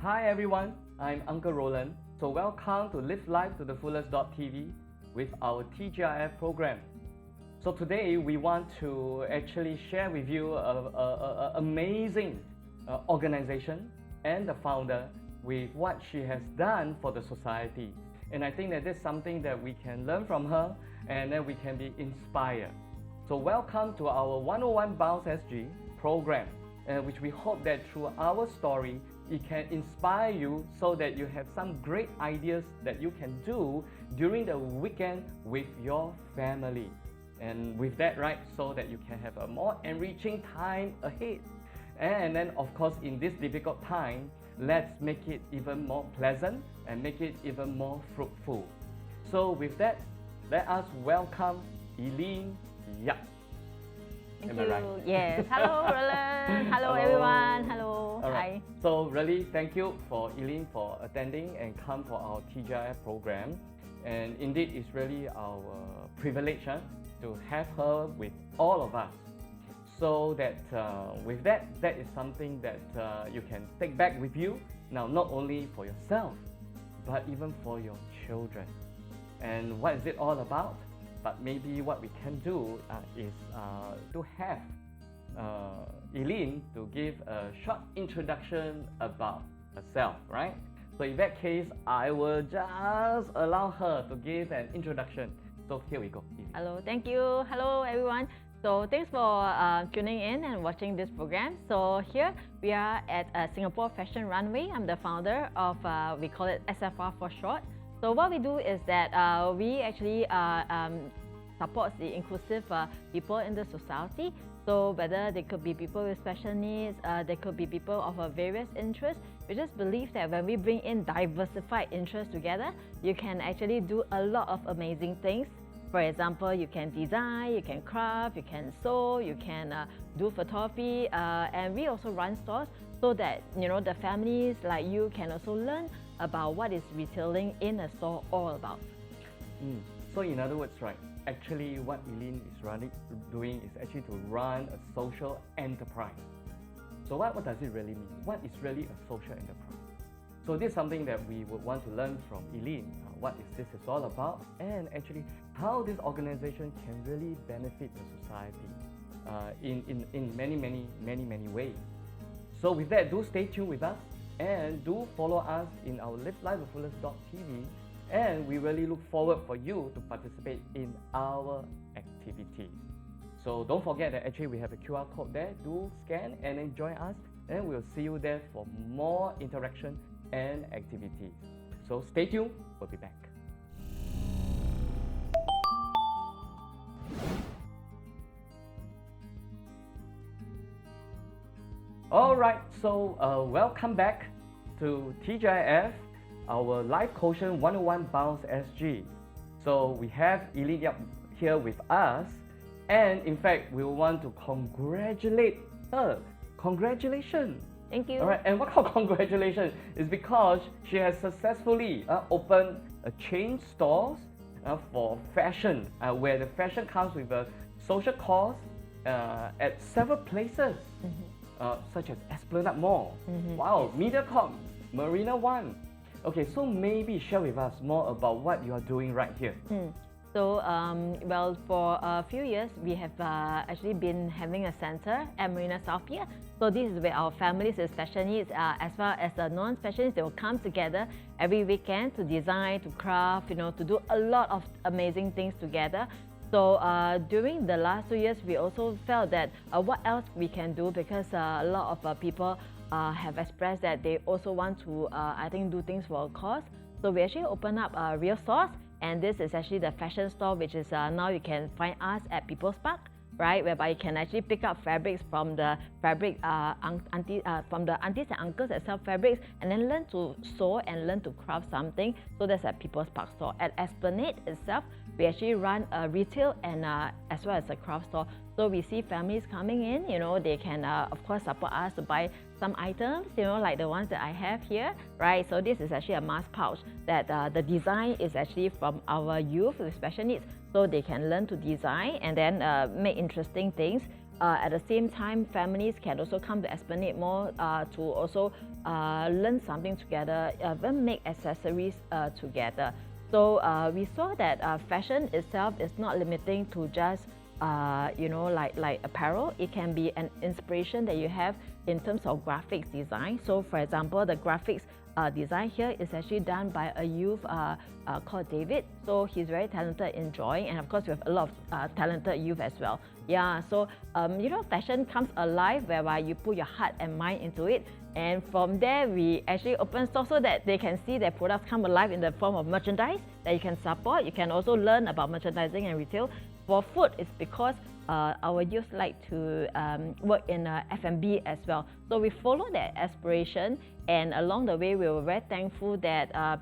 Hi everyone, I'm Uncle Roland. So welcome to Live Life to the Fullest.tv with our TGIF program. So today we want to actually share with you an amazing organization and the founder with what she has done for the society. And I think that this is something that we can learn from her and then we can be inspired. So welcome to our 101 Bounce SG program, which we hope that through our story, it can inspire you so that you have some great ideas that you can do during the weekend with your family. And with that, right, so that you can have a more enriching time ahead. And then, of course, in this difficult time, let's make it even more pleasant and make it even more fruitful. So with that, let us welcome Eileen Yap. Thank you. Right? Yes. Hello, Roland. Hello, everyone. Hello. All right. Hi. So really, thank you for Eileen for attending and come for our TGIF program. And indeed, it's really our privilege to have her with all of us. So that with that is something that you can take back with you. Now, not only for yourself, but even for your children. And what is it all about? But maybe what we can do is to have Eileen to give a short introduction about herself, right? So in that case, I will just allow her to give an introduction. So here we go, Eileen. Hello, thank you. Hello, everyone. So thanks for tuning in and watching this program. So here we are at Singapore Fashion Runway. I'm the founder of, we call it SFR for short. So what we do is that we actually support the inclusive people in the society. So whether they could be people with special needs, they could be people of various interests. We just believe that when we bring in diversified interests together, you can actually do a lot of amazing things. For example, you can design, you can craft, you can sew, you can do photography, and we also run stores so that the families like you can also learn about what is retailing in a store all about. So in other words, right, actually what Eileen is doing is actually to run a social enterprise. So what does it really mean? What is really a social enterprise? So this is something that we would want to learn from Eileen. What this is all about, and actually how this organization can really benefit the society in many ways. So with that, do stay tuned with us and do follow us in our Live Life with Fullest.tv, and we really look forward for you to participate in our activities. So don't forget that actually we have a QR code there. Do scan and then join us, and we'll see you there for more interaction and activities. So stay tuned, we'll be back. All right, so welcome back to TGIF, our Life Quotient 101 Bounce SG. So we have Eileen Yap here with us, and in fact, we want to congratulate her. Congratulations! Thank you. All right, and what kind of congratulations is because she has successfully opened a chain stores for fashion, where the fashion comes with a social cause at several places, such as Esplanade Mall, wow, yes. Mediacorp, Marina One. Okay, so maybe share with us more about what you are doing right here. So, well, for a few years, we have actually been having a center at Marina South Pier. So this is where our families with special needs, as well as the non-special needs, they will come together every weekend to design, to craft, to do a lot of amazing things together. So during the last 2 years, we also felt that what else we can do, because a lot of people have expressed that they also want to, I think, do things for a cause. So we actually opened up real stores. And this is actually the fashion store, which is now you can find us at People's Park, right? Whereby you can actually pick up fabrics from the fabric from the aunties and uncles that sell fabrics, and then learn to sew and learn to craft something. So that's at People's Park store. At Esplanade itself, we actually run a retail and as well as a craft store. So we see families coming in, they can of course support us to buy some items, like the ones that I have here, right? So this is actually a mask pouch that the design is actually from our youth with special needs. So they can learn to design and then make interesting things at the same time, families can also come to Esplanade Mall to also learn something together, even make accessories together. So we saw that fashion itself is not limiting to just like apparel. It can be an inspiration that you have in terms of graphics design. So for example, the graphics design here is actually done by a youth called David. So he's very talented in drawing, and of course we have a lot of talented youth as well. Yeah, so fashion comes alive whereby you put your heart and mind into it, and from there we actually open store so that they can see their products come alive in the form of merchandise that you can support. You can also learn about merchandising and retail. For food, it's because our youth like to work in F&B as well. So we follow that aspiration, and along the way we were very thankful that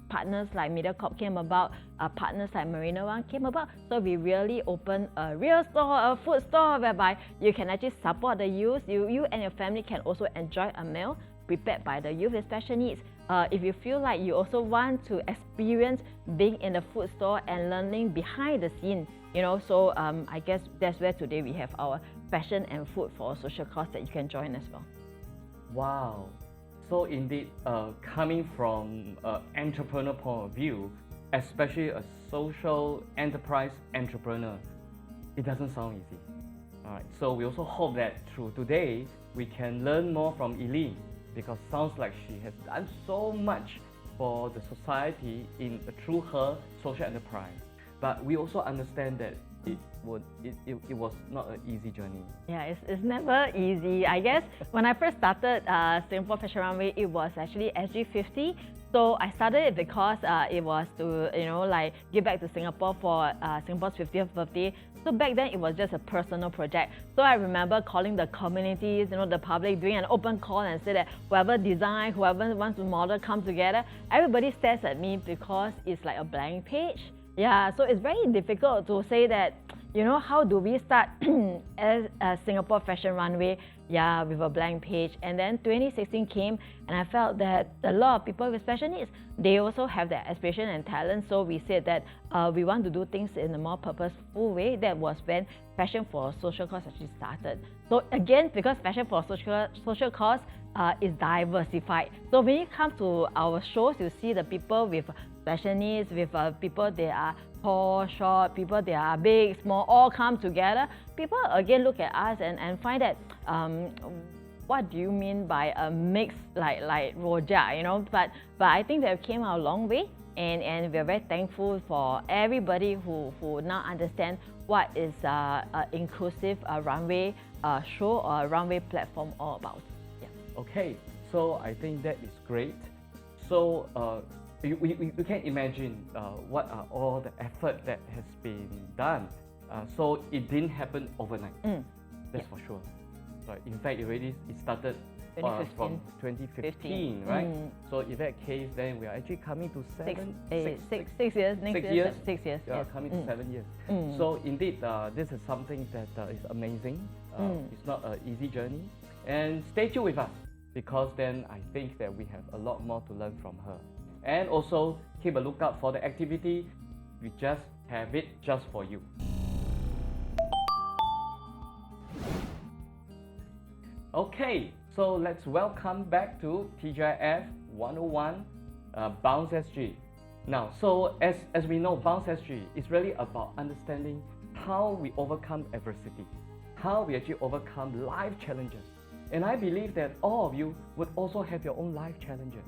partners like MediaCorp came about, partners like Marina One came about. So we really opened a real store, a food store, whereby you can actually support the youth. You and your family can also enjoy a meal prepared by the youth with special needs. If you feel like you also want to experience being in the food store and learning behind the scene, so I guess that's where today we have our fashion and food for a social cause that you can join as well. Wow. So indeed, coming from an entrepreneur point of view, especially a social enterprise entrepreneur, it doesn't sound easy. All right. So we also hope that through today, we can learn more from Eileen, because sounds like she has done so much for the society through her social enterprise. But we also understand that it was not an easy journey. Yeah, it's never easy. I guess when I first started Singapore Fashion Runway, it was actually SG 50. So I started it because it was to give back to Singapore for Singapore's 50th birthday. So back then it was just a personal project. So I remember calling the communities, the public, doing an open call and say that whoever design, whoever wants to model, come together. Everybody stares at me because it's like a blank page. Yeah, so it's very difficult to say that, how do we start as a Singapore Fashion Runway, with a blank page. And then 2016 came, and I felt that a lot of people with special needs, they also have their aspiration and talent. So we said that we want to do things in a more purposeful way. That was when Fashion for Social Cause actually started. So again, because Fashion for Social Cause is diversified. So when you come to our shows, you see the people with special needs, with people they are tall, short, people they are big, small, all come together. People again look at us and find that what do you mean by a mix like Rojak, but I think that we came out a long way, and we're very thankful for everybody who now understand what is inclusive runway show or runway platform all about. Yeah. Okay, so I think that is great. So we can imagine what are all the effort that has been done. So it didn't happen overnight. That's for sure. Right. In fact, it started from 2015, right? So in that case, then we are actually coming to 6 years. Next 6 year, years. 6 years. Yeah, Yes. coming to 7 years. So indeed, this is something that is amazing. It's not an easy journey. And stay tuned with us, because then I think that we have a lot more to learn from her. And also keep a lookout for the activity. We just have it just for you. Okay, so let's welcome back to TGIF 101 Bounce SG. Now, so as we know, Bounce SG is really about understanding how we overcome adversity, how we actually overcome life challenges. And I believe that all of you would also have your own life challenges.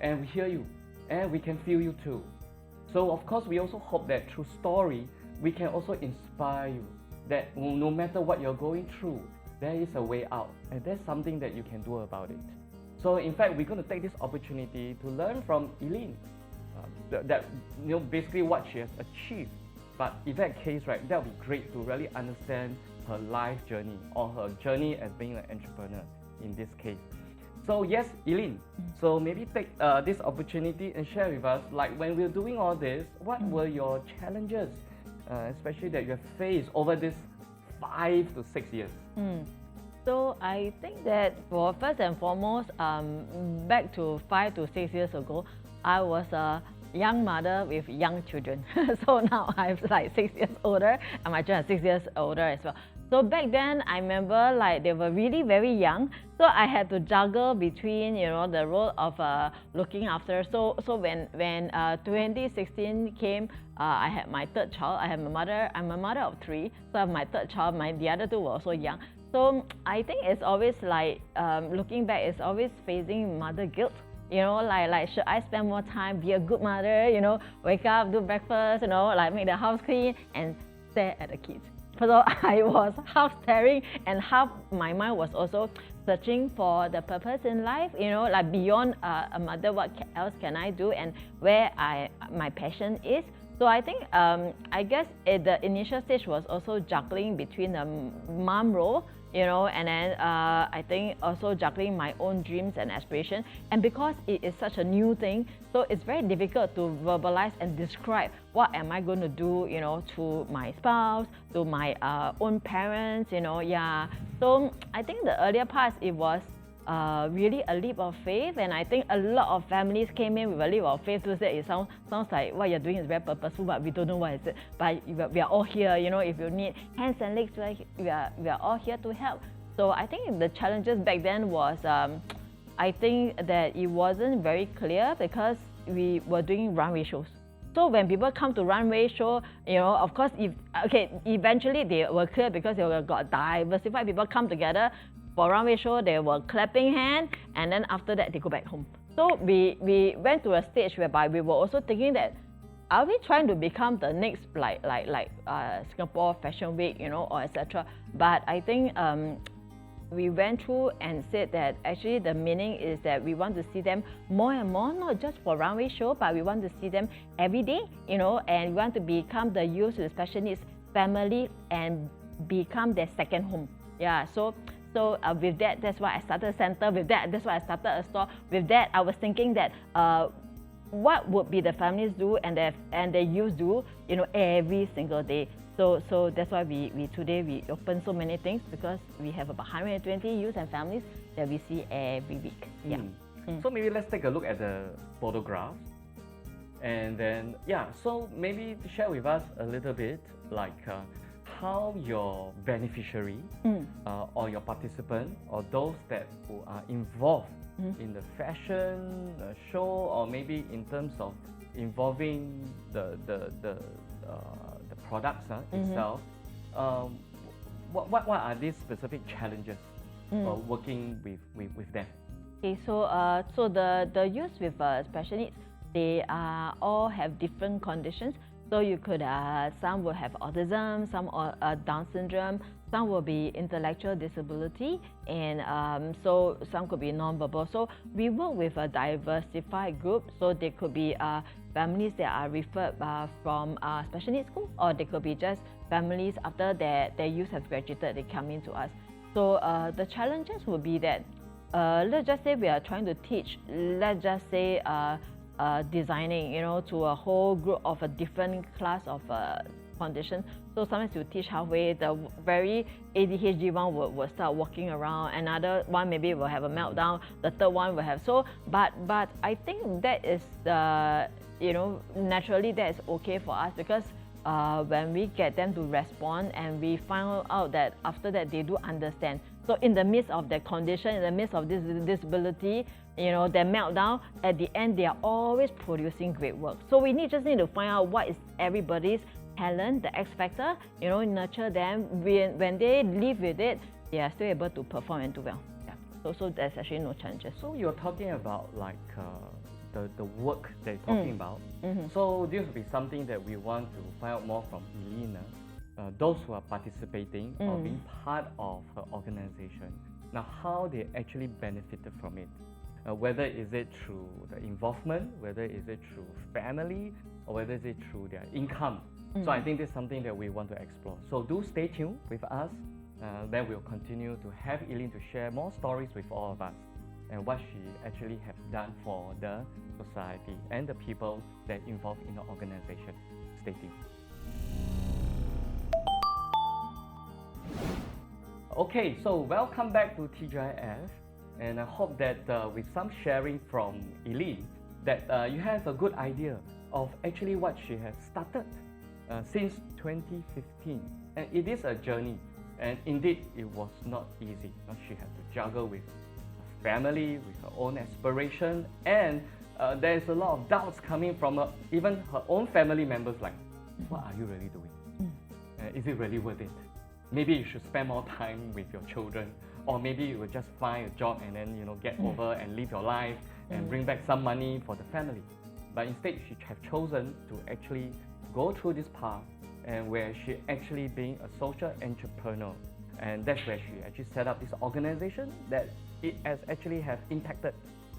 And we hear you, and we can feel you too. So of course, we also hope that through story, we can also inspire you that no matter what you're going through, there is a way out, and there's something that you can do about it. So in fact, we're going to take this opportunity to learn from Eileen, basically what she has achieved. But in that case, right, that would be great to really understand her life journey, or her journey as being an entrepreneur in this case. So yes, Eileen, so maybe take this opportunity and share with us, like when we're doing all this, what were your challenges, especially that you have faced over this 5 to 6 years? So I think that for first and foremost, back to 5 to 6 years ago, I was a young mother with young children. So now I'm like 6 years older, and my children are 6 years older as well. So back then, I remember like they were really very young. So I had to juggle between, you know, the role of looking after. So when 2016 came, I had my third child. I have my mother. I'm a mother of three. So I have my third child. The other two were also young. So I think it's always like looking back, it's always facing mother guilt. You know, like should I spend more time, be a good mother, you know, wake up, do breakfast, you know, like make the house clean and stare at the kids. So I was half staring and half my mind was also searching for the purpose in life, you know, like beyond a mother, what else can I do and where my passion is. So I think, I guess at the initial stage was also juggling between the mom role, you know, and then I think also juggling my own dreams and aspirations. And because it is such a new thing, so it's very difficult to verbalize and describe what am I going to do, you know, to my spouse, to my own parents, you know, yeah. So I think the earlier parts, it was really a leap of faith, and I think a lot of families came in with a leap of faith to say it sounds like what you're doing is very purposeful, but we don't know what is it. But we are all here, you know, if you need hands and legs, we are all here to help. So I think the challenges back then was, I think that it wasn't very clear because we were doing runway shows. So when people come to runway show, you know, of course, eventually they were clear because they got diversified people come together. For runway show, they were clapping hands, and then after that, they go back home. So we went to a stage whereby we were also thinking that, are we trying to become the next like Singapore Fashion Week, you know, or etc. But I think we went through and said that actually the meaning is that we want to see them more and more, not just for runway show, but we want to see them every day, you know, and we want to become the youth with special needs family and become their second home. Yeah, so with that, that's why I started a center. With that, that's why I started a store. With that, I was thinking that what would be the families do and the youth do, you know, every single day. So that's why we today we open so many things because we have about 120 youth and families that we see every week. Yeah. So maybe let's take a look at the photographs, and then so maybe share with us a little bit like. How your beneficiary or your participant or those that who are involved in the fashion show, or maybe in terms of involving the products itself, what are these specific challenges working with them? Okay, so the youth with special needs, they all have different conditions. So you could, some will have autism, some Down syndrome, some will be intellectual disability, and so some could be non-verbal. So we work with a diversified group. So they could be families that are referred from special needs school, or they could be just families after their youth has graduated, they come into us. So the challenges would be that, let's just say we are trying to teach, let's just say, designing, you know, to a whole group of a different class of condition. So sometimes you teach halfway, the very ADHD one will start walking around, another one maybe will have a meltdown, the third one will have but I think that is you know, naturally that is okay for us because when we get them to respond and we find out that after that they do understand. So in the midst of their condition, in the midst of this disability, you know, their meltdown, at the end they are always producing great work. So we just need to find out what is everybody's talent, the X factor, you know, nurture them. When they live with it, they are still able to perform and do well. Yeah. So there's actually no challenges. So you're talking about like the work that you're talking about. So this will be something that we want to find out more from Eileen. Those who are participating or being part of her organization, now how they actually benefited from it. Whether is it through the involvement, whether is it through family, or whether is it through their income. So I think this is something that we want to explore. So do stay tuned with us. Then we'll continue to have Eileen to share more stories with all of us and what she actually has done for the society and the people that involved in the organization. Stay tuned. Okay, so welcome back to TGIF, and I hope that with some sharing from Eileen, that you have a good idea of actually what she has started since 2015. And it is a journey, And indeed, it was not easy. She had to juggle with her family, with her own aspiration, and there's a lot of doubts coming from even her own family members like, what are you really doing? Is it really worth it? Maybe you should spend more time with your children, or maybe you will just find a job and then get over and live your life and bring back some money for the family. But instead, she have chosen to actually go through this path, and where she actually being a social entrepreneur, and that's where she actually set up this organization that it has actually have impacted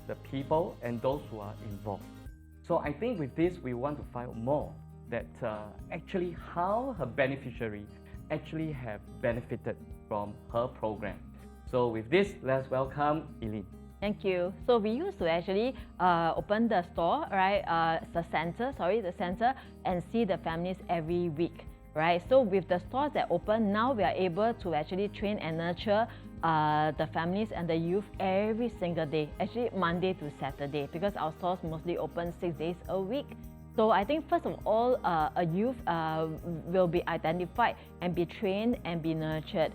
the people and those who are involved. So I think with this, we want to find out more that actually how her beneficiary actually have benefited from her program. So with this, let's welcome Eileen. Thank you. So we used to actually open the store, right? The center, and see the families every week, right? So with the stores that open, now we are able to actually train and nurture the families and the youth every single day, actually Monday to Saturday, because our stores mostly open 6 days a week. So I think first of all, a youth will be identified and be trained and be nurtured.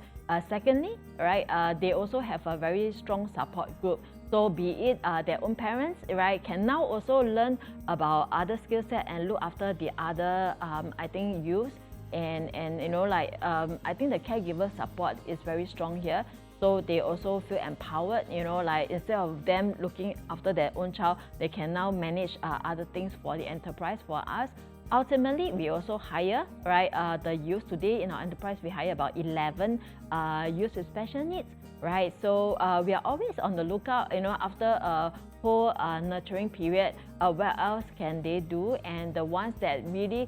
Secondly, right, they also have a very strong support group. So be it their own parents, right, can now also learn about other skill set and look after the other, I think, youths. And I think the caregiver support is very strong here. So they also feel empowered, instead of them looking after their own child, they can now manage other things for the enterprise for us. Ultimately, we also hire, right, the youth. Today in our enterprise, we hire about 11 youth with special needs, right? So we are always on the lookout, after a whole nurturing period, what else can they do? And the ones that really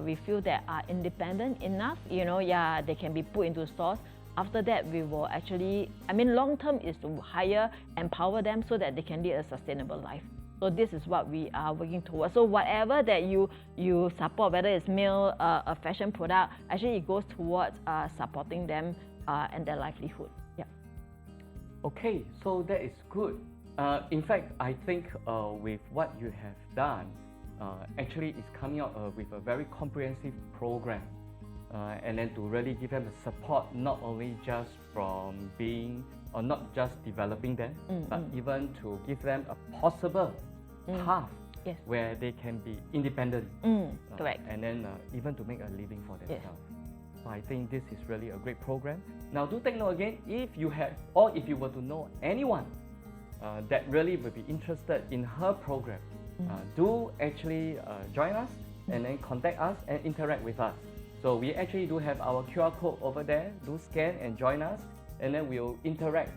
we feel that are independent enough, they can be put into stores. After that, we will actually, long term is to hire, empower them so that they can lead a sustainable life. So this is what we are working towards. So whatever that you support, whether it's meal, a fashion product, actually it goes towards supporting them and their livelihood. Yeah. Okay, so that is good. In fact, I think with what you have done, actually it's coming out with a very comprehensive program. And then to really give them the support, not only just from being, or not just developing them, but even to give them a possible path where they can be independent. Correct. And then even to make a living for themselves. So I think this is really a great program. Now do take note again, if you have, or if you were to know anyone that really would be interested in her program, do actually join us and then contact us and interact with us. So we actually do have our QR code over there. Do scan and join us, and then we'll interact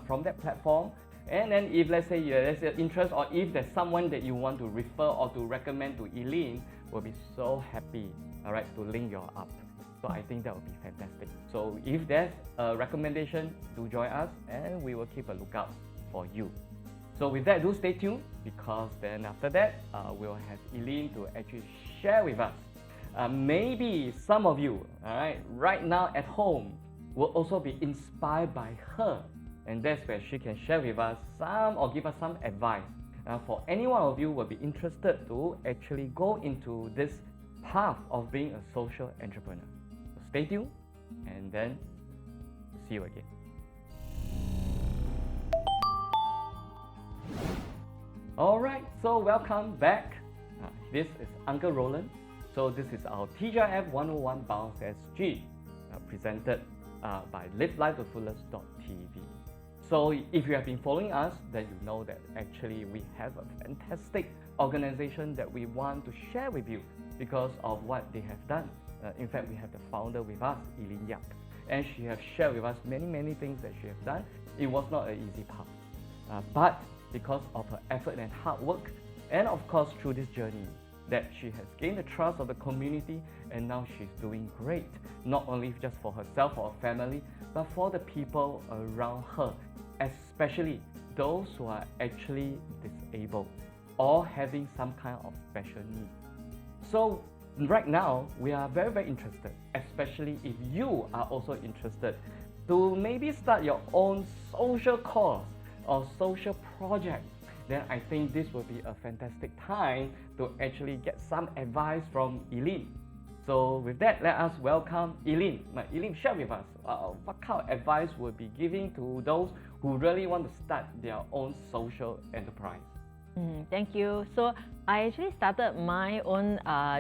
from that platform. And then if let's say there's an interest, or if there's someone that you want to refer or to recommend to Eileen, we'll be so happy, all right, to link you up. So I think that would be fantastic. So if there's a recommendation, do join us, and we will keep a lookout for you. So with that, do stay tuned, because then after that, we'll have Eileen to actually share with us. Maybe some of you, all right now at home, will also be inspired by her, and that's where she can share with us some, or give us some advice. For any one of you will be interested to actually go into this path of being a social entrepreneur. So stay tuned, and then see you again. All right, so welcome back. This is Uncle Roland. So this is our TGIF 101 Bounce SG, presented by livelifetofullest.tv. So if you have been following us, then you know that actually we have a fantastic organization that we want to share with you because of what they have done. In fact, we have the founder with us, Eileen Yap, and she has shared with us many things that she has done. It was not an easy path, but because of her effort and hard work, and of course through this journey, that she has gained the trust of the community, and now she's doing great, not only just for herself or her family, but for the people around her, especially those who are actually disabled or having some kind of special need. So right now, we are very interested, especially if you are also interested to maybe start your own social cause or social project. Then I think this will be a fantastic time to actually get some advice from Eileen. So with that, let us welcome Eileen. Eileen, share with us what kind of advice would be giving to those who really want to start their own social enterprise. Thank you. So I actually started my own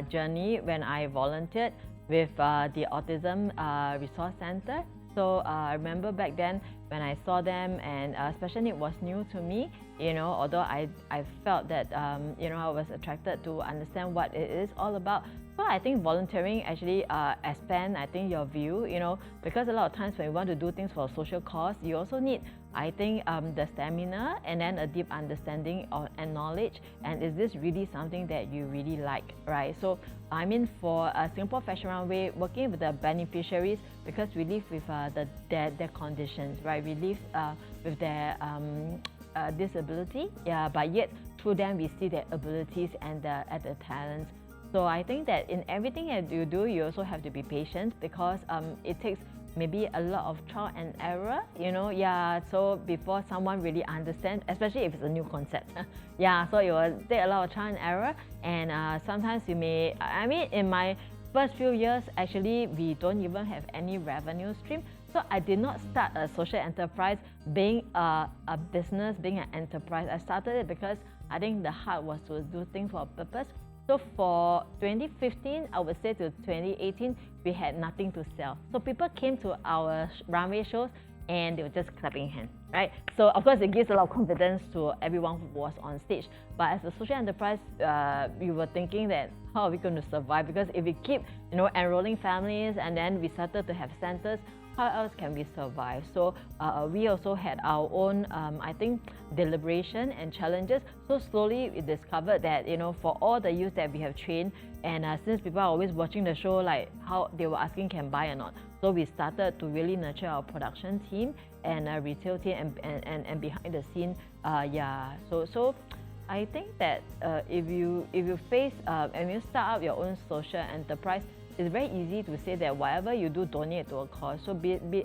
journey when I volunteered with the Autism Resource Center. So I remember back then when I saw them, and special need was new to me, although I felt that, I was attracted to understand what it is all about. So I think volunteering actually expand, I think, your view, because a lot of times when you want to do things for a social cause, you also need, I think, the stamina and then a deep understanding and knowledge. And is this really something that you really like, right? So, I mean, for Singapore Fashion Runway, working with the beneficiaries, because we live with their conditions, right? We live with their disability, but yet through them we see their abilities and the talents. So I think that in everything that you do, you also have to be patient, because it takes maybe a lot of trial and error, so before someone really understands, especially if it's a new concept. So it will take a lot of trial and error, and sometimes you may, I mean, in my first few years, actually, we don't even have any revenue stream. So I did not start a social enterprise being a business, being an enterprise. I started it because I think the heart was to do things for a purpose. So for 2015, I would say to 2018, we had nothing to sell. So people came to our runway shows and they were just clapping hands, right? So of course, it gives a lot of confidence to everyone who was on stage. But as a social enterprise, we were thinking that how are we going to survive? Because if we keep, enrolling families, and then we started to have centers, how else can we survive? So we also had our own, I think, deliberation and challenges. So slowly we discovered that, for all the youth that we have trained, and since people are always watching the show, like how they were asking can buy or not. So we started to really nurture our production team and retail team and behind the scene. So I think that if you face and you start up your own social enterprise, it's very easy to say that whatever you do, donate to a cause. So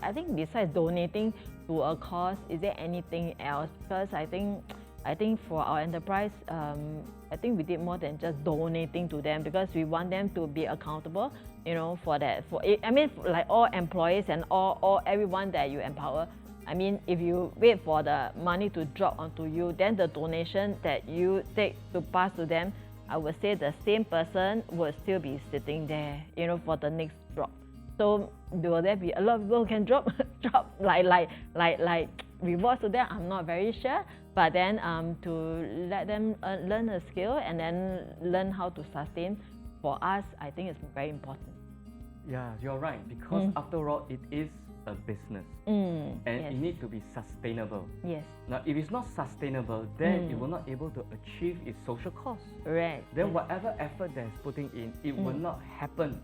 I think besides donating to a cause, is there anything else? Because I think for our enterprise, I think we did more than just donating to them, because we want them to be accountable, for that. Like all employees and all everyone that you empower. I mean, if you wait for the money to drop onto you, then the donation that you take to pass to them, I would say the same person would still be sitting there, for the next drop. So will there be a lot of people who can drop like rewards to them? I'm not very sure. But then to let them learn a skill and then learn how to sustain, for us, I think it's very important. Yeah, you're right, because after all, it is a business, and yes. it needs to be sustainable. Yes. Now, if it's not sustainable, then it will not able to achieve its social cause. Right. Then whatever effort that's putting in, it will not happen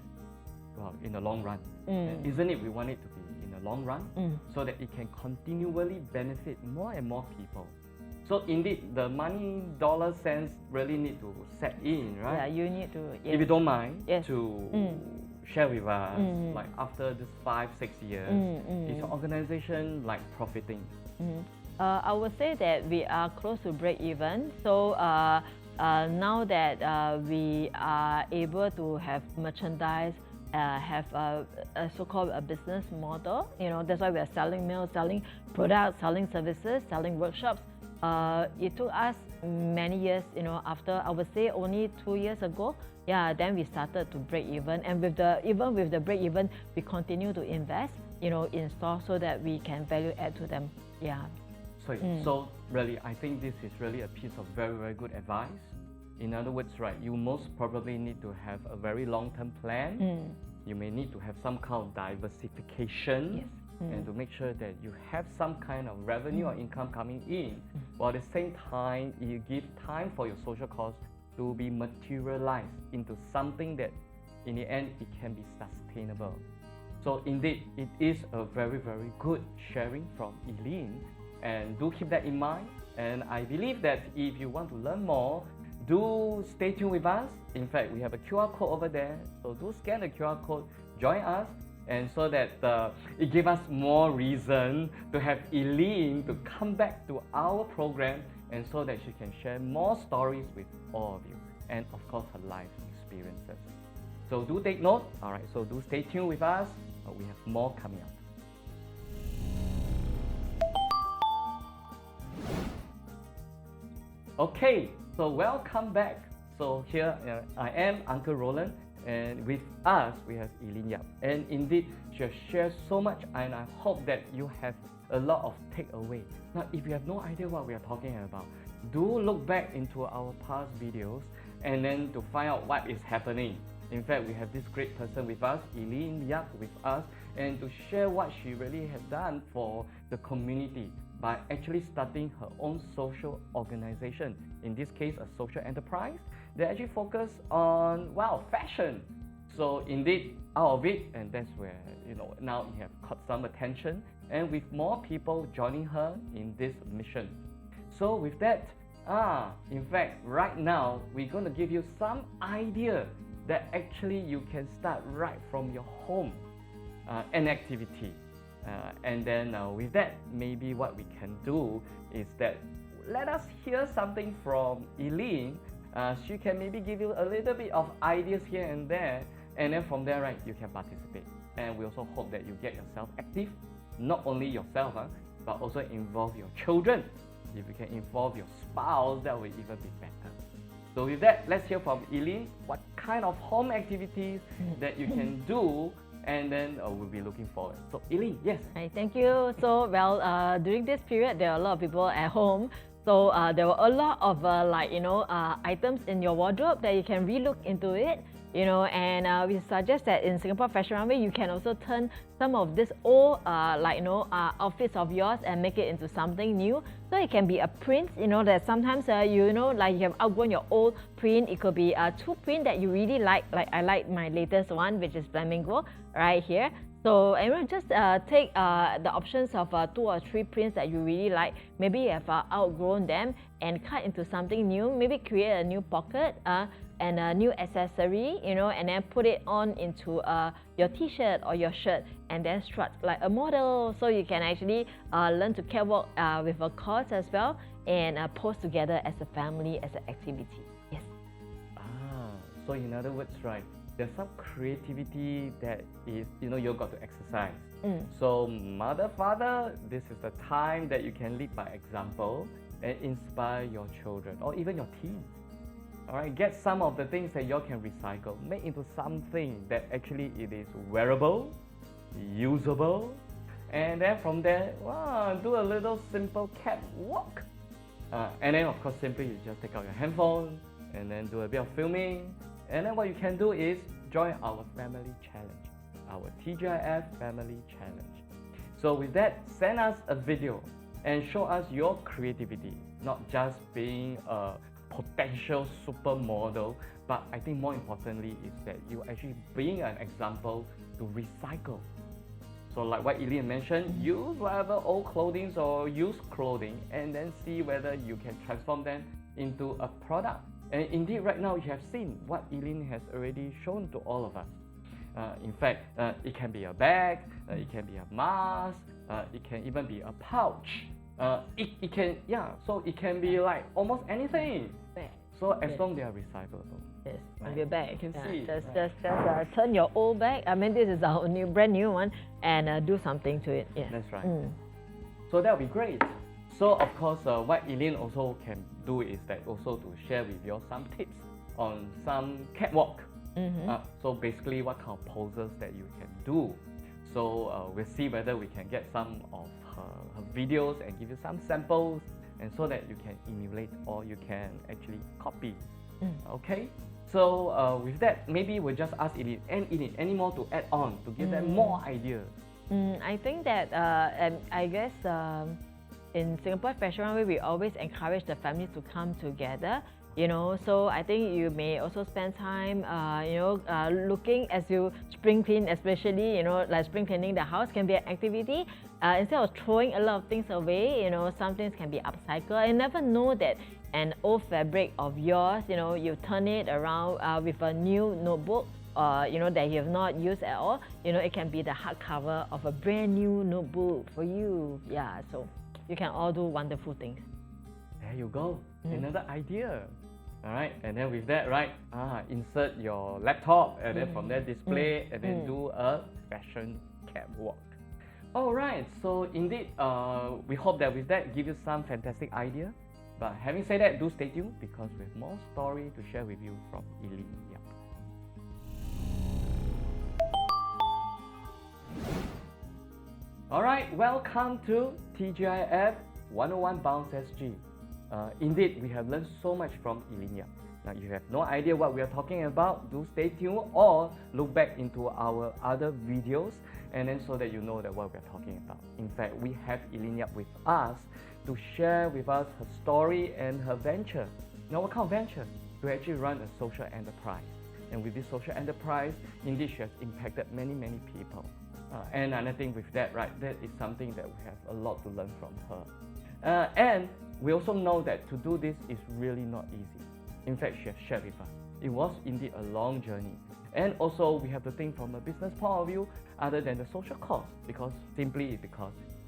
in the long run. And isn't it? We want it to be in the long run, so that it can continually benefit more and more people. So indeed, the money, dollar sense really need to set in, right? Yeah, you need to. Yes. If you don't mind, yes. to share with us, like after this 5-6 years, is your organization like profiting? I would say that we are close to break even. So now that we are able to have merchandise, have a so-called a business model, that's why we are selling meals, selling products, selling services, selling workshops. It took us many years, after, I would say only 2 years ago, then we started to break even. And even with the break even, we continue to invest, in store so that we can value add to them. So really, I think this is really a piece of very, very good advice. In other words, right, you most probably need to have a very long-term plan. You may need to have some kind of diversification. Yes. And to make sure that you have some kind of revenue or income coming in, while at the same time, you give time for your social cause to be materialized into something that in the end, it can be sustainable. So indeed, it is a very, very good sharing from Eileen, and do keep that in mind. And I believe that if you want to learn more, do stay tuned with us. In fact, we have a QR code over there, so do scan the QR code, join us, and so that it gives us more reason to have Eileen to come back to our program, and so that she can share more stories with all of you, and of course her life experiences. So do take note. All right, so do stay tuned with us. We have more coming up. Okay, so welcome back. So here I am, Uncle Roland, and with us we have Eileen Yap. And indeed, she has shared so much, and I hope that you have a lot of takeaway. Now, if you have no idea what we are talking about, do look back into our past videos and then to find out what is happening. In fact, we have this great person with us, Eileen Yap, with us, and to share what she really has done for the community by actually starting her own social organization. In this case, a social enterprise. They actually focus on, well, fashion. So indeed, out of it, and that's where, now you have caught some attention, and with more people joining her in this mission. So with that, in fact, right now, we're going to give you some idea that actually you can start right from your home, an activity. And then with that, maybe what we can do is that let us hear something from Eileen. She can maybe give you a little bit of ideas here and there, and then from there, right, you can participate. And we also hope that you get yourself active, not only yourself, but also involve your children. If you can involve your spouse, that will even be better. So with that, let's hear from Eileen what kind of home activities that you can do, and then we'll be looking forward. So Eileen, yes. Hi, thank you. So during this period, there are a lot of people at home. So there were a lot of items in your wardrobe that you can relook into it. And we suggest that in Singapore Fashion Runway, you can also turn some of this old outfits of yours and make it into something new. So it can be a print, that sometimes like you have outgrown your old print. It could be two print that you really like I like my latest one, which is flamingo right here. So just take the options of 2 or 3 prints that you really like. Maybe you have outgrown them and cut into something new. Maybe create a new pocket and a new accessory, and then put it on into your t-shirt or your shirt, and then strut like a model. So you can actually learn to catwalk with a cause as well, and pose together as a family, as an activity. Yes. So in other words, right, there's some creativity that is, you've got to exercise. So mother, father, this is the time that you can lead by example and inspire your children or even your teens. All right, get some of the things that you can recycle, make into something that actually it is wearable, usable, and then from there, do a little simple catwalk. And then of course, simply you just take out your handphone and then do a bit of filming. And then what you can do is join our family challenge, our TGIF family challenge. So with that, send us a video and show us your creativity, not just being a potential supermodel, but I think more importantly is that you actually being an example to recycle. So like what Eileen mentioned, use whatever old clothing or used clothing and then see whether you can transform them into a product. And indeed, right now you have seen what Eileen has already shown to all of us. In fact, it can be a bag, it can be a mask, it can even be a pouch. It can be like almost anything. So as long they are recyclable. Yes, on your bag. You can see. Just turn your old bag. I mean, this is our brand new one, and do something to it. Yeah. That's right. So that would be great. So of course, what Eileen also can do is that also to share with you some tips on some catwalk. So basically, what kind of poses that you can do. So we'll see whether we can get some of her videos and give you some samples, and so that you can emulate or you can actually copy. Okay. So with that, maybe we'll just ask Eileen, any more to add on to give them more ideas? I think that I guess in Singapore Fashion Runway, we always encourage the families to come together. So I think you may also spend time, looking as you spring clean, especially, like spring cleaning the house can be an activity. Instead of throwing a lot of things away, some things can be upcycled. I never know that an old fabric of yours, you turn it around with a new notebook, that you have not used at all. It can be the hardcover of a brand new notebook for you. Yeah, so you can all do wonderful things. There you go. Another idea. All right, and then with that, right, insert your laptop, and then from there display, and then do a fashion catwalk. All right, so indeed, we hope that with that give you some fantastic idea. But having said that, do stay tuned because we have more story to share with you from Eileen Yap. All right, welcome to TGIF 101 Bounce SG. Indeed, we have learned so much from Eileen Yap. Now, if you have no idea what we are talking about, do stay tuned or look back into our other videos, and then so that you know that what we are talking about. In fact, we have Eileen Yap with us to share with us her story and her venture. Now, what kind of venture? To actually run a social enterprise. And with this social enterprise, indeed, she has impacted many, many people. And I think with that, right, that is something that we have a lot to learn from her. And we also know that to do this is really not easy. In fact, she has shared with us. It was indeed a long journey. And also, we have to think from a business point of view other than the social cost, because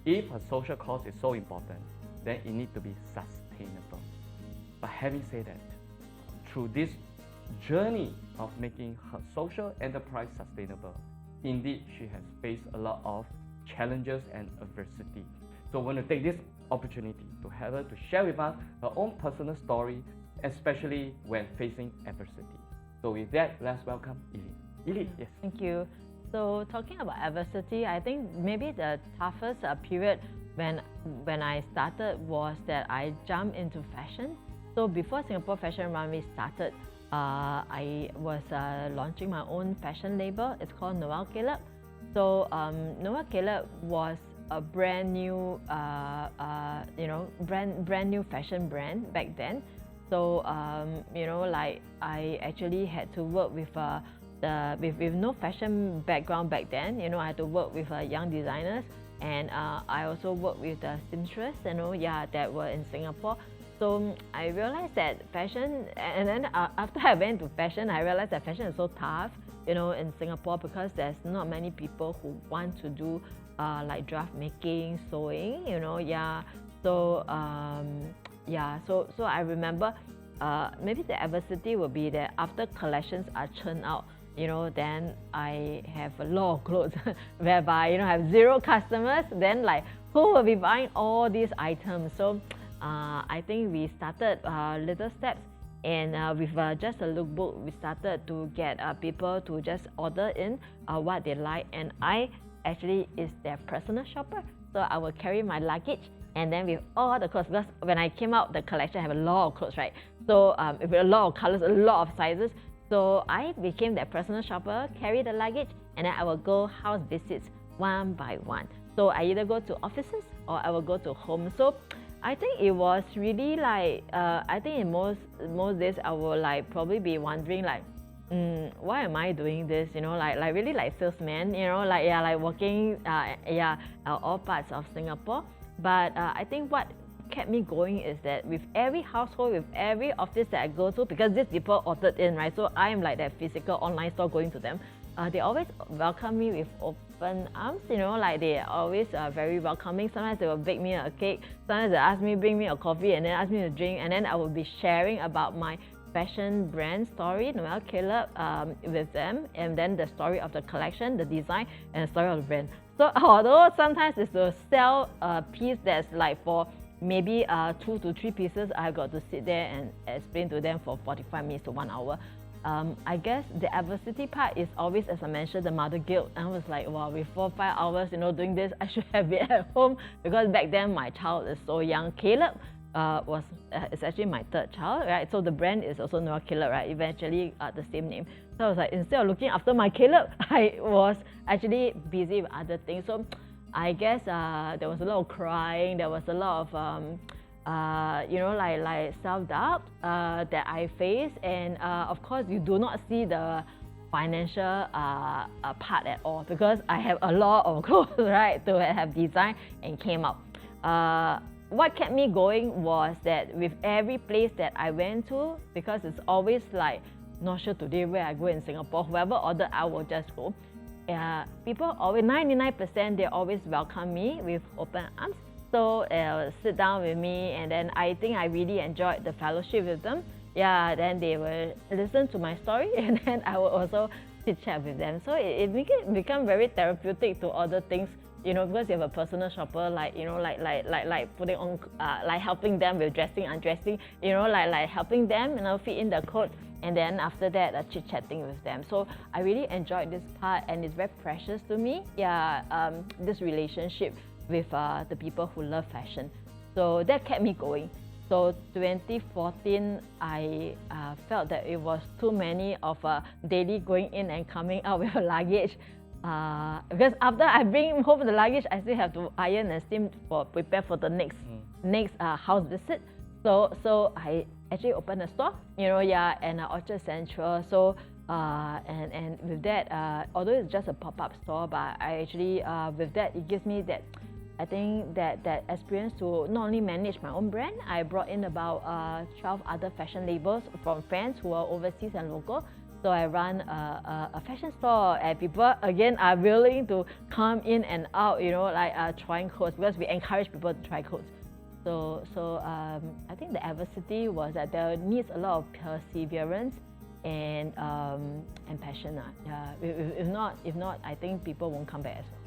if a social cost is so important, then it needs to be sustainable. But having said that, through this journey of making her social enterprise sustainable, indeed, she has faced a lot of challenges and adversity. So I want to take this opportunity to have her to share with us her own personal story, especially when facing adversity. So with that, let's welcome Eileen. Eileen, yes. Thank you. So talking about adversity, I think maybe the toughest period when I started was that I jumped into fashion. So before Singapore Fashion Runway started, I was launching my own fashion label. It's called Noel Caleb. So Noel Caleb was a brand new, brand new fashion brand back then. So like I actually had to work with with no fashion background back then. I had to work with young designers, and I also worked with the seamstress, that were in Singapore. So I realized that fashion, and then after I went to fashion, I realized that fashion is so tough, in Singapore, because there's not many people who want to do like draft making, sewing, So so I remember maybe the adversity will be that after collections are churned out, then I have a lot of clothes whereby I have 0 customers. Then like, who will be buying all these items? So I think we started little steps, and with just a lookbook, we started to get people to just order in what they like, and I actually is their personal shopper. So I will carry my luggage, and then with all the clothes, because when I came out, the collection I have a lot of clothes, right? So with a lot of colors, a lot of sizes. So I became their personal shopper, carry the luggage, and then I will go house visits one by one. So I either go to offices or I will go to home. So I think it was really like, I think in most days I will like probably be wondering like, why am I doing this? Like really like salesman, like working, all parts of Singapore. But I think what kept me going is that with every household, with every office that I go to, because these people ordered in, right? So I am like that physical online store going to them. They always welcome me with open arms, like they are always very welcoming. Sometimes they will bake me a cake. Sometimes they ask me, bring me a coffee, and then ask me to drink. And then I will be sharing about my fashion brand story, Noel Caleb, with them. And then the story of the collection, the design, and the story of the brand. So although sometimes it's to sell a piece that's like for maybe 2 to 3 pieces, I've got to sit there and explain to them for 45 minutes to 1 hour. I guess the adversity part is always, as I mentioned, the mother guilt. I was like, wow, with 4 or 5 hours, doing this, I should have been at home, because back then my child is so young. Caleb is actually my 3rd child, right? So the brand is also Noel Caleb, right? Eventually the same name. So I was like, instead of looking after my Caleb, I was actually busy with other things. So I guess there was a lot of crying, there was a lot of like self-doubt that I faced, and of course you do not see the financial part at all, because I have a lot of clothes, right, to have designed and came up. What kept me going was that with every place that I went to, because it's always like, not sure today where I go in Singapore, whoever ordered, I will just go. People always, 99%, they always welcome me with open arms. So sit down with me, and then I think I really enjoyed the fellowship with them. yeah, then they will listen to my story, and then I will also chit chat with them. So it become very therapeutic to order things, you know, because you have a personal shopper, like, you know, like putting on, like helping them with dressing, undressing, you know, like helping them, you know, fit in the code, and then after that, chit chatting with them. So I really enjoyed this part, and it's very precious to me. Yeah, this relationship with the people who love fashion. So that kept me going. So 2014, I felt that it was too many of daily going in and coming out with luggage. Because after I bring home the luggage, I still have to iron and steam for prepare for the next house visit. So I actually opened a store, you know, yeah, and Orchard Central. So and with that, although it's just a pop-up store, but I actually with that it gives me that, I think that experience to not only manage my own brand. I brought in about 12 other fashion labels from friends who are overseas and local. So I run a fashion store, and people again are willing to come in and out, you know, like trying clothes, because we encourage people to try clothes. So I think the adversity was that there needs a lot of perseverance and passion. If not, I think people won't come back as well.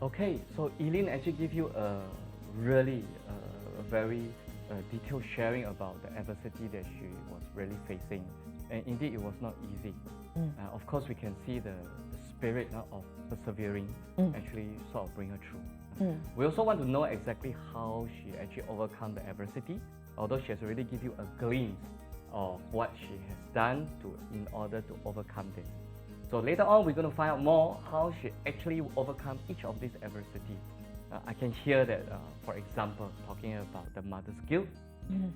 Okay, so Eileen actually give you a really very detailed sharing about the adversity that she was really facing, and indeed it was not easy. Of course, we can see the spirit of persevering actually sort of bring her through. We also want to know exactly how she actually overcome the adversity, although she has already give you a glimpse of what she has done in order to overcome this. So later on, we're going to find out more how she actually overcome each of these adversity. I can hear that, for example, talking about the mother's guilt,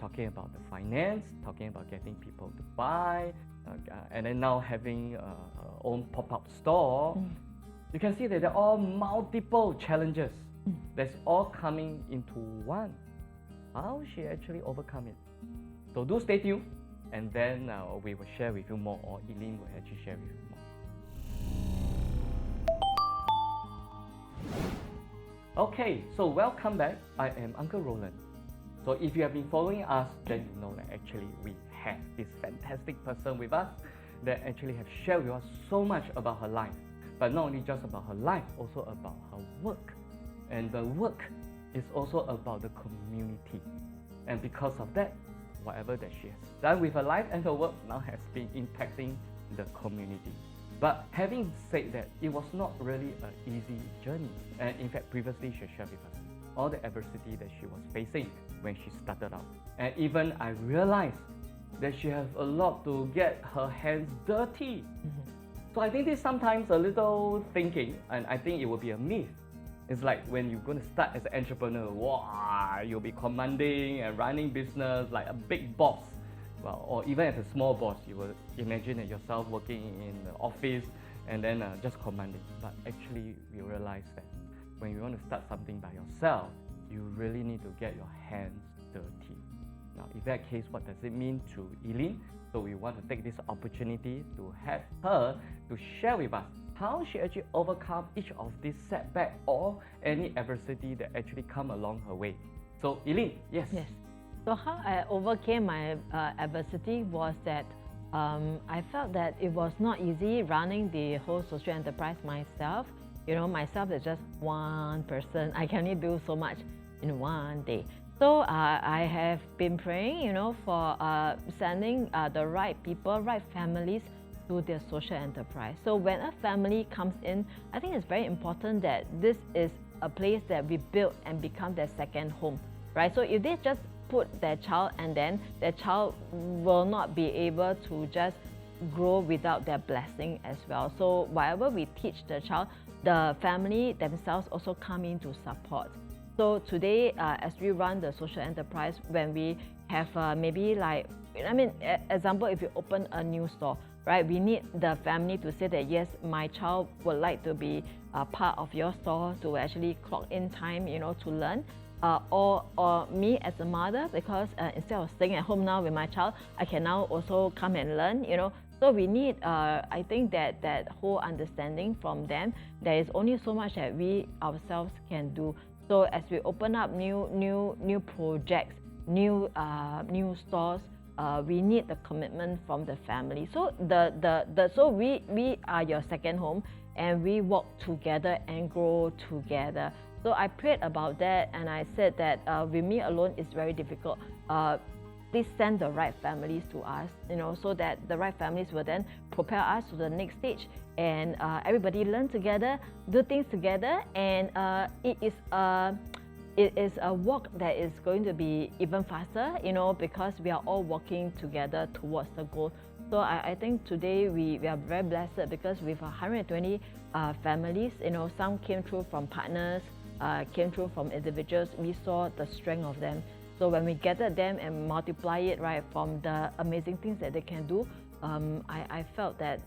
talking about the finance, talking about getting people to buy, and then now having her own pop-up store. You can see that there are all multiple challenges that's all coming into one. How she actually overcome it. So do stay tuned, and then we will share with you more, or Eileen will actually share with you more. Okay, so welcome back. I am Uncle Roland. So if you have been following us, then you know that actually we have this fantastic person with us that actually have shared with us so much about her life. But not only just about her life, also about her work. And the work is also about the community. And because of that, whatever that she has done with her life and her work now has been impacting the community. But having said that, it was not really an easy journey. And in fact, previously she shared with us all the adversity that she was facing when she started out. And even I realized that she has a lot to get her hands dirty. So I think this is sometimes a little thinking, and I think it will be a myth. It's like when you're going to start as an entrepreneur, wow, you'll be commanding and running business like a big boss. Well, or even as a small boss, you will imagine it yourself working in the office and then just commanding. But actually, we realize that when you want to start something by yourself, you really need to get your hands dirty. Now, in that case, what does it mean to Eileen? So we want to take this opportunity to have her to share with us how she actually overcome each of these setbacks or any adversity that actually come along her way. So Eileen, yes. So how I overcame my adversity was that I felt that it was not easy running the whole social enterprise myself. You know, myself is just one person. I can only do so much in one day. So I have been praying, you know, for sending the right people, right families to their social enterprise. So when a family comes in, I think it's very important that this is a place that we build and become their second home, right? So if they just put their child, and then their child will not be able to just grow without their blessing as well. So whatever we teach the child, the family themselves also come in to support. So today, as we run the social enterprise, when we have maybe like, I mean, example, if you open a new store, right, we need the family to say that, yes, my child would like to be a part of your store, to actually clock in time, you know, to learn. Or me as a mother, because instead of staying at home now with my child, I can now also come and learn, you know. So we need, I think that whole understanding from them. There is only so much that we ourselves can do. So as we open up new projects, new stores, we need the commitment from the family. So we are your second home, and we walk together and grow together. So I prayed about that, and I said that with me alone is very difficult. Please send the right families to us, so that the right families will then propel us to the next stage, and everybody learn together, do things together, and it is a walk that is going to be even faster, because we are all working together towards the goal. So I think today we are very blessed, because with 120 families, some came through from partners, came through from individuals. We saw the strength of them. So when we gathered them and multiply it, right, from the amazing things that they can do, I felt that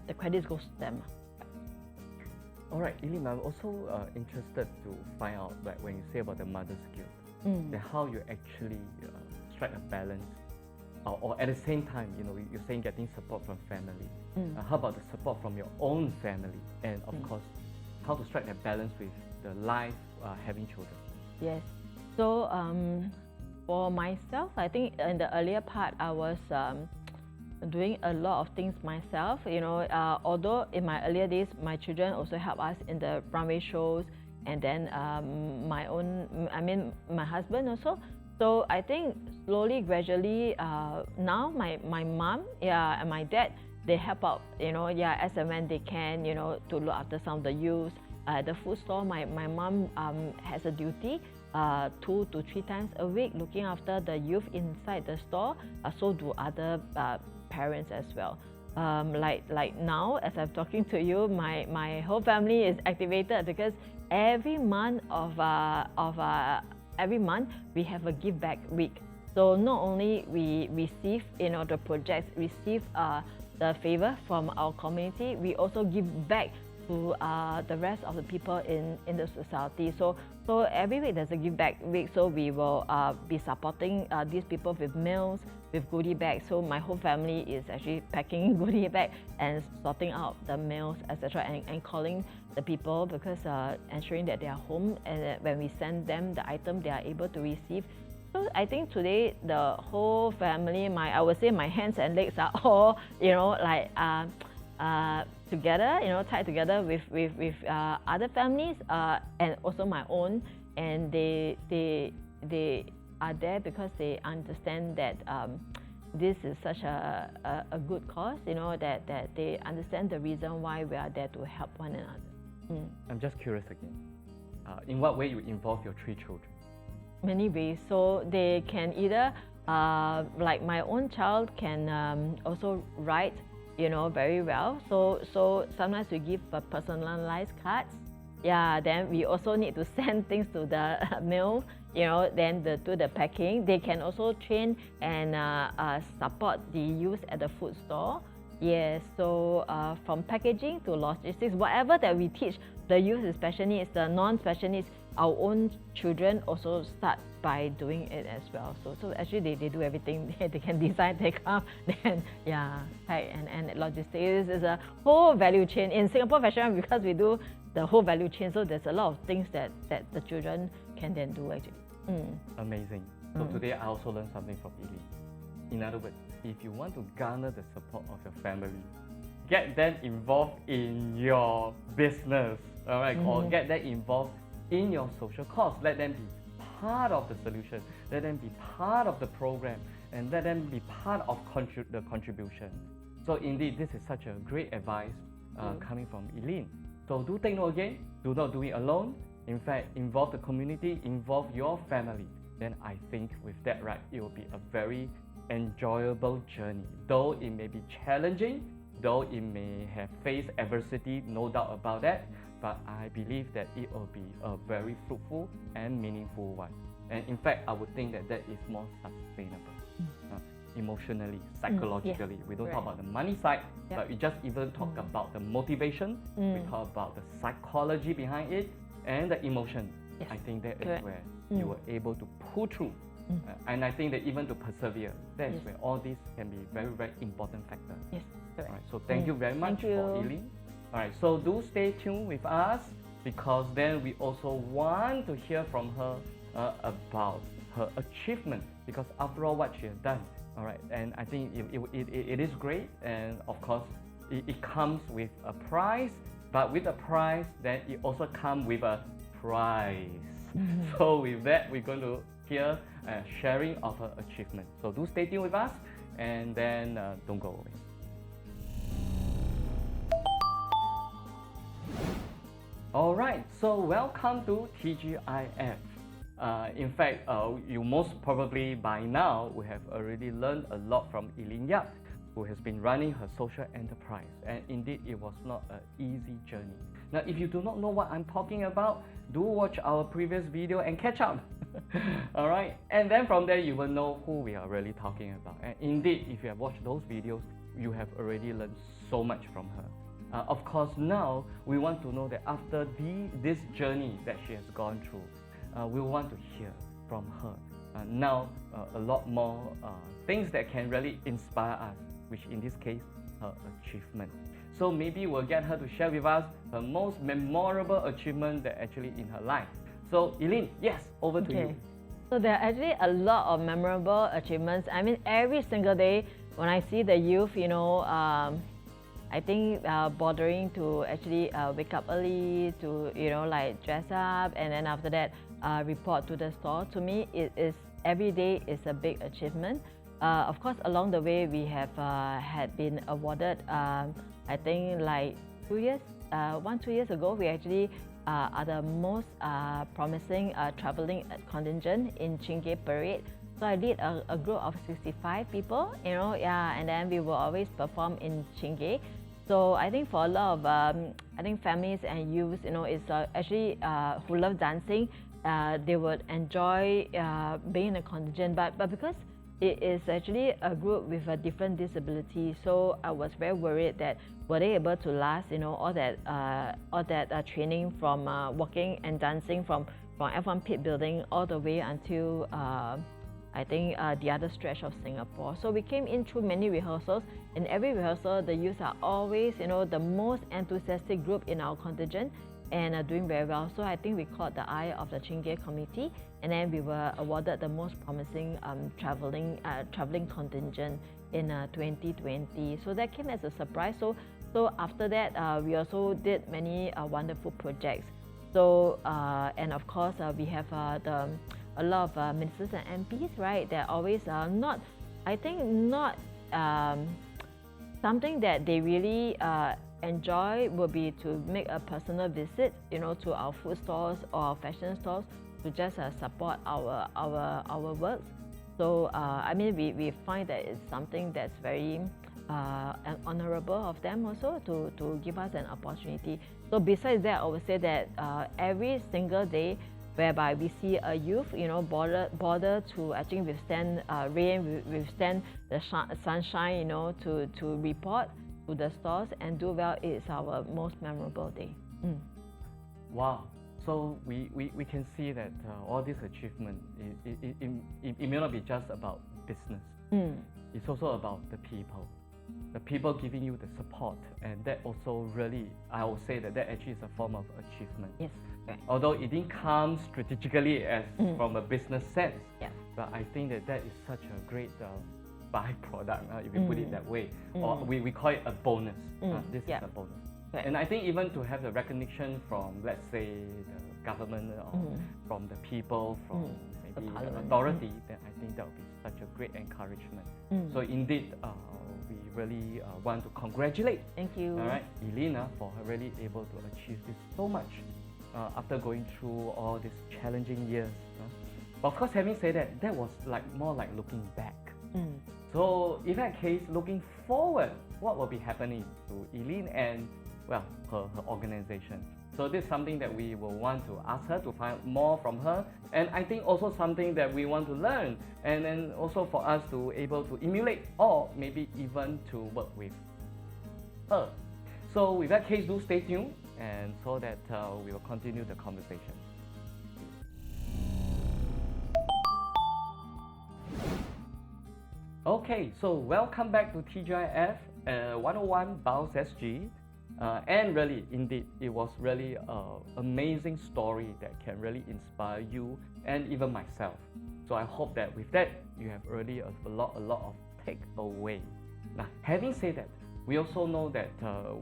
the credit goes to them. All right, Eileen, I'm also interested to find out, like, when you say about the mother's guilt, that how you actually strike a balance, or at the same time, you're saying getting support from family. How about the support from your own family, and of course, how to strike that balance with the life having children? Yes. So for myself, I think in the earlier part, I was doing a lot of things myself. Although in my earlier days, my children also help us in the runway shows, and then my husband also. So I think slowly, gradually, now my mom, and my dad, they help out, as and when they can, to look after some of the youths. The food store, my mom has a duty 2 to 3 times a week looking after the youth inside the store. So do other parents as well. Like now, as I'm talking to you, my whole family is activated, because every month every month we have a give back week. So not only we receive the projects, receive the favor from our community, we also give back to the rest of the people in the society. So every week there's a give back week, so we will be supporting these people with meals, with goodie bags. So my whole family is actually packing goodie bag and sorting out the meals, etc., and calling the people, because ensuring that they are home, and when we send them the item, they are able to receive. So I think today the whole family, I would say my hands and legs are all together, tied together with other families, and also my own, and they are there because they understand that this is such a good cause, that they understand the reason why we are there to help one another. I'm just curious again, in what way you involve your 3 children? Many ways. So they can either, like my own child can also write, very well. So sometimes we give personalized cards. Yeah, then we also need to send things to the mail, then do the packing. They can also train and support the youth at the food store. Yes, so from packaging to logistics, whatever that we teach the youth with special needs, the non-special needs, our own children also start by doing it as well. So actually they do everything. They can design, they come, then and logistics is a whole value chain. In Singapore Fashion, because we do the whole value chain, so there's a lot of things that the children can then do actually. Amazing. So today I also learned something from Eileen. In other words, if you want to garner the support of your family, get them involved in your business, all right, or get them involved in your social cause. Let them be part of the solution, let them be part of the program, and let them be part of the contribution. So indeed, this is such a great advice coming from Eileen. So do take note again, do not do it alone. In fact, involve the community, involve your family. Then I think with that, right, it will be a very enjoyable journey. Though it may be challenging, though it may have faced adversity, no doubt about that, but I believe that it will be a very fruitful and meaningful one. And in fact, I would think that that is more sustainable. Emotionally, psychologically. We don't talk about the money side, but we just even talk about the motivation, we talk about the psychology behind it, and the emotion. I think that is where you were able to pull through. And I think that even to persevere, that is where all these can be very, very important factors. Yes, correct. All right, so thank you very much for Eileen. All right, so do stay tuned with us, because then we also want to hear from her about her achievement, because after all what she has done, All right, and I think it is great, and of course, it comes with a prize, but with a prize, then it also comes with a prize. So with that, we're going to hear sharing of her achievement. So do stay tuned with us, and then don't go away. All right, so welcome to TGIF. In fact, you most probably by now we have already learned a lot from Eileen Yap, who has been running her social enterprise, and indeed it was not an easy journey. Now, if you do not know what I'm talking about, do watch our previous video and catch up. All right, and then from there you will know who we are really talking about. And indeed, if you have watched those videos, you have already learned so much from her. Of course, now we want to know that after this journey that she has gone through, we want to hear from her. Now, a lot more things that can really inspire us, which in this case, her achievement. So maybe we'll get her to share with us her most memorable achievement that actually in her life. So Eileen, yes, over to you. So there are actually a lot of memorable achievements. I mean, every single day when I see the youth, I think bothering to actually wake up early, to like dress up, and then after that report to the store. To me, it is every day is a big achievement. Of course, along the way we have had been awarded. I think like 2 years, 2 years ago, we actually are the most promising traveling contingent in Chingay Parade. So I lead a group of 65 people, and then we will always perform in Chingay. So I think for a lot of I think families and youths, it's actually who love dancing, they would enjoy being in a contingent. But because it is actually a group with a different disability, so I was very worried that were they able to last, all that training from walking and dancing from F1 pit building all the way until I think the other stretch of Singapore. So we came in through many rehearsals. In every rehearsal, the youth are always, the most enthusiastic group in our contingent and doing very well. So I think we caught the eye of the Chingay committee, and then we were awarded the most promising traveling contingent in 2020. So that came as a surprise. So after that, we also did many wonderful projects. So and of course, we have a lot of ministers and MPs, right? They're always not something that they really enjoy will be to make a personal visit, to our food stores or our fashion stores to just support our works. So I mean, we find that it's something that's very honorable of them also to give us an opportunity. So besides that, I would say that every single day, whereby we see a youth, bother to, I think, withstand rain, withstand the sunshine, to report to the stores and do well, is our most memorable day. Wow. So we can see that all this achievement, it may not be just about business. It's also about the people giving you the support, and that also really, I would say that actually is a form of achievement. Yes. Right. Although it didn't come strategically as from a business sense, yeah. But I think that is such a great byproduct, if you put it that way, or we call it a bonus. This is a bonus. Right. And I think even to have the recognition from, let's say, the government or from the people, from maybe the authority, then I think that would be such a great encouragement. So indeed, we really want to congratulate. Thank you. All right, Eileen, for her really able to achieve this so much after going through all these challenging years. But of course, having said that, that was more like looking back. So in that case, looking forward, what will be happening to Eileen and, well, her organization? So this is something that we will want to ask her to find more from her, and I think also something that we want to learn, and then also for us to able to emulate or maybe even to work with her. So with that case, do stay tuned, and so that we will continue the conversation. Okay, so welcome back to TGIF 101 Bounce SG. And really, indeed, it was really an amazing story that can really inspire you and even myself. So I hope that with that, you have already a lot of takeaway. Now, having said that, we also know that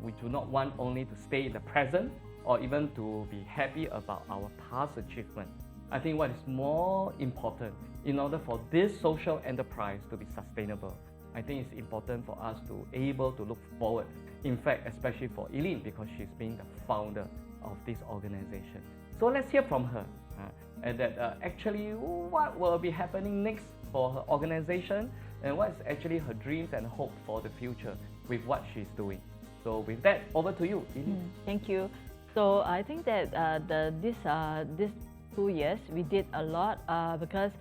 we do not want only to stay in the present or even to be happy about our past achievement. I think what is more important in order for this social enterprise to be sustainable, I think it's important for us to able to look forward. In fact, especially for Eileen, because she's been the founder of this organization. So let's hear from her. And that actually what will be happening next for her organization and what is actually her dreams and hope for the future with what she's doing. So with that, over to you, Eileen. Thank you. So I think that this 2 years we did a lot because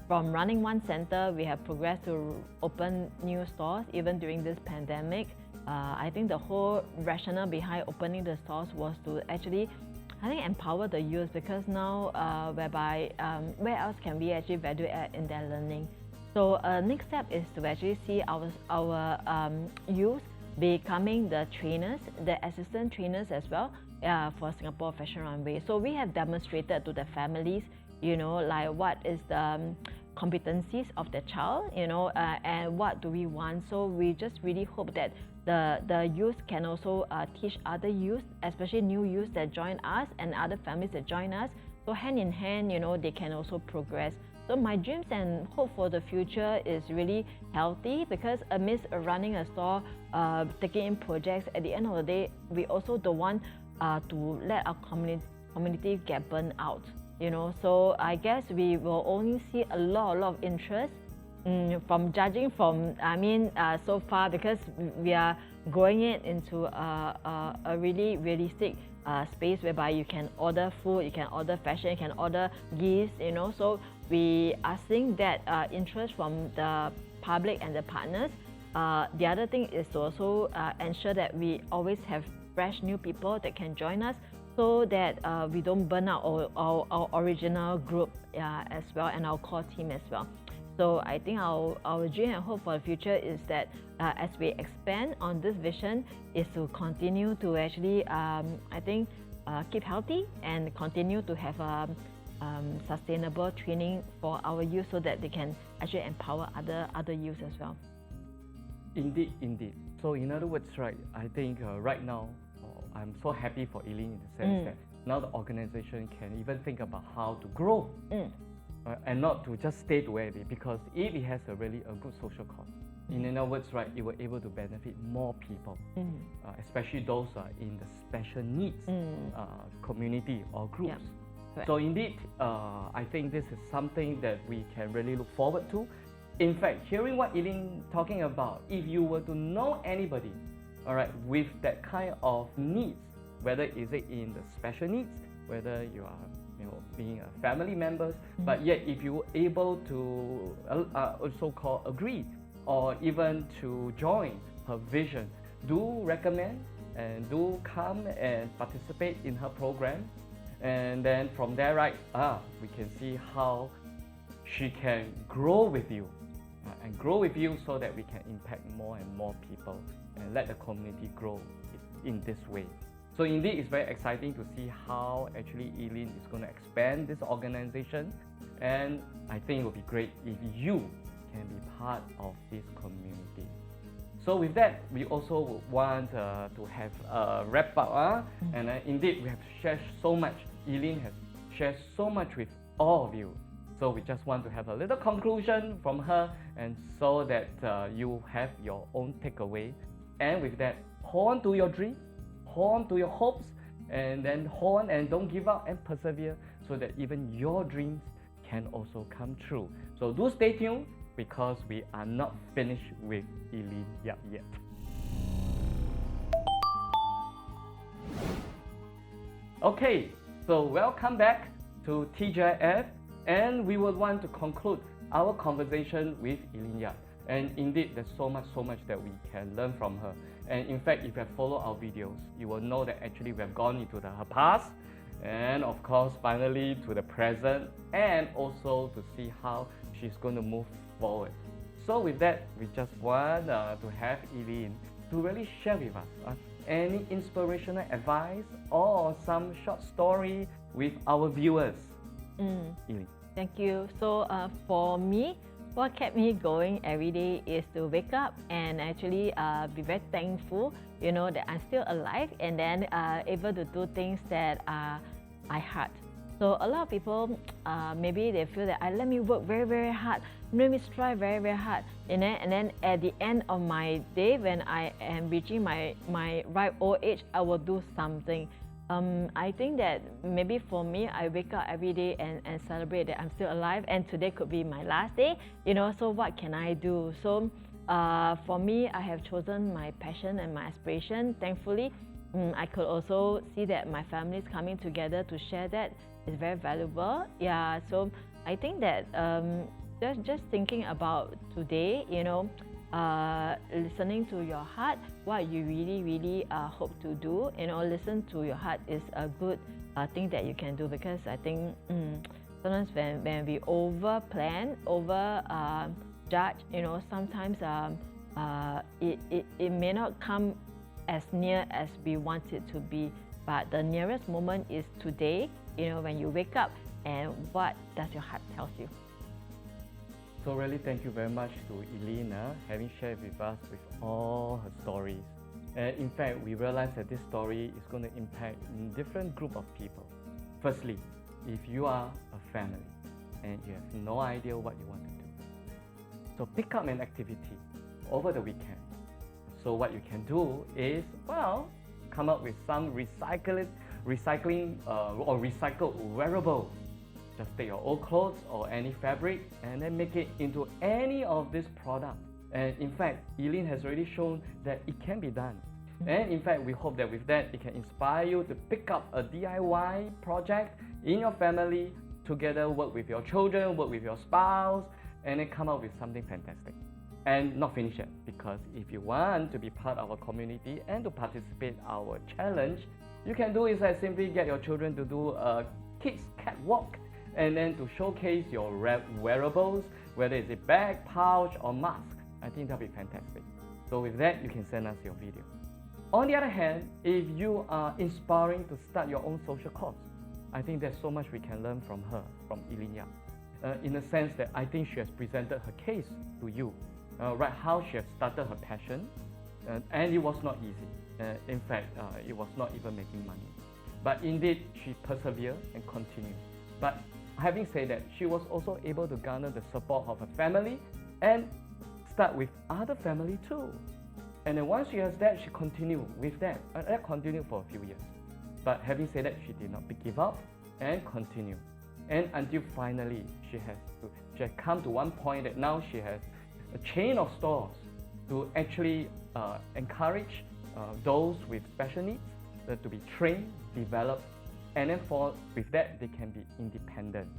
from running one center, we have progressed to open new stores even during this pandemic. I think the whole rationale behind opening the stores was to actually, I think, empower the youth, because now whereby where else can we actually value add in their learning? So next step is to actually see our youth becoming the trainers, the assistant trainers as well for Singapore Fashion Runway. So we have demonstrated to the families, like what is the competencies of the child, and what do we want. So we just really hope that the youth can also teach other youth, especially new youth that join us and other families that join us. So hand in hand, they can also progress. So my dreams and hope for the future is really healthy, because amidst running a store, taking in projects, at the end of the day, we also don't want to let our community get burned out. So I guess we will only see a lot of interest from judging from, so far, because we are growing it into a really realistic space whereby you can order food, you can order fashion, you can order gifts, so we are seeing that interest from the public and the partners. The other thing is to also ensure that we always have fresh new people that can join us, so that we don't burn out our original group as well, and our core team as well. So I think our dream and hope for the future is that as we expand on this vision, is to continue to actually, keep healthy and continue to have sustainable training for our youth, so that they can actually empower other youth as well. Indeed. So in other words, right, I think right now, I'm so happy for Eileen in the sense that now the organization can even think about how to grow and not to just stay to where it is, because if it has a really good social cause, in other words, right, it will able to benefit more people, especially those in the special needs community or groups. Yeah. Right. So indeed, I think this is something that we can really look forward to. In fact, hearing what Eileen talking about, if you were to know anybody, all right, with that kind of needs, whether is it in the special needs, whether you are being a family members, but yet if you were able to also agree or even to join her vision, do recommend and do come and participate in her program. And then from there, right, we can see how she can grow with you and grow with you, so that we can impact more and more people and let the community grow in this way. So indeed, it's very exciting to see how actually Eileen is going to expand this organization, and I think it would be great if you can be part of this community. So with that, we also would want to have a wrap up, and indeed we have shared so much. Eileen has shared so much with all of you. So we just want to have a little conclusion from her, and so that you have your own takeaway. And with that, hold on to your dreams, hold on to your hopes, and then hold on and don't give up and persevere, so that even your dreams can also come true. So do stay tuned, because we are not finished with Eileen Yap yet. Okay, so welcome back to TGIF, and we would want to conclude our conversation with Eileen Yap. And indeed, there's so much that we can learn from her. And in fact, if you have followed our videos, you will know that actually we have gone into her past, and of course, finally to the present, and also to see how she's going to move forward. So with that, we just want to have Eileen to really share with us any inspirational advice or some short story with our viewers. Thank you. So for me, what kept me going every day is to wake up and actually be very thankful, you know, that I'm still alive and then able to do things that I heart. So a lot of people, maybe they feel that let me work very, very hard, let me strive very, very hard, and then at the end of my day, when I am reaching my ripe old age, I will do something. I think that maybe for me, I wake up every day and celebrate that I'm still alive, and today could be my last day, you know, so what can I do? So for me, I have chosen my passion and my aspiration. Thankfully, I could also see that my family is coming together to share that. It's very valuable. Yeah, so I think that just thinking about today, you know, listening to your heart, what you really, really hope to do, you know, listen to your heart is a good thing that you can do, because I think sometimes when we over plan, over judge, you know, sometimes it may not come as near as we want it to be, but the nearest moment is today, you know, when you wake up, and what does your heart tell you. So really thank you very much to Eileen, having shared with us with all her stories. And in fact, we realized that this story is going to impact a different group of people. Firstly, if you are a family and you have no idea what you want to do, so pick up an activity over the weekend. So what you can do is, well, come up with some recycling or recycled wearables. Just take your old clothes or any fabric and then make it into any of these products. And in fact, Eileen has already shown that it can be done. And in fact, we hope that with that, it can inspire you to pick up a DIY project in your family, together work with your children, work with your spouse, and then come up with something fantastic. And not finish it, because if you want to be part of our community and to participate in our challenge, you can do is simply get your children to do a kids catwalk, and then to showcase your wearables, whether it's a bag, pouch, or mask. I think that'll be fantastic. So with that, you can send us your video. On the other hand, if you are inspiring to start your own social cause, I think there's so much we can learn from her, from Eileen Yap. In the sense that I think she has presented her case to you, right, how she has started her passion, and it was not easy. In fact, it was not even making money. But indeed, she persevered and continued. But having said that, she was also able to garner the support of her family and start with other family too. And then once she has that, she continued with that. And that continued for a few years. But having said that, she did not give up and continue. And until finally, she has come to one point that now she has a chain of stores to actually encourage those with special needs to be trained, developed, and then with that, they can be independent.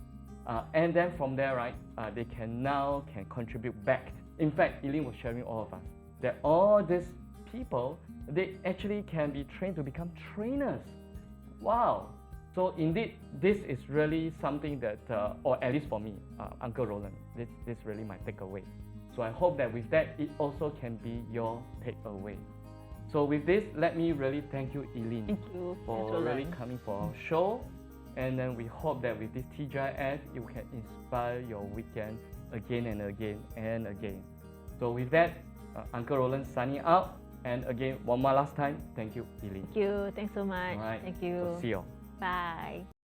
And then from there, right, they can contribute back. In fact, Eileen was sharing all of us that all these people, they actually can be trained to become trainers. Wow. So indeed, this is really something that, or at least for me, Uncle Roland, this really my takeaway. So I hope that with that, it also can be your takeaway. So with this, let me really thank you, Eileen, Thank you for really coming for our show. And then we hope that with this TGIF, it can inspire your weekend again and again and again. So with that, Uncle Roland signing out. And again, one more last time, thank you, Eileen. Thank you. Thanks so much. All right. Thank you. So see you. Bye.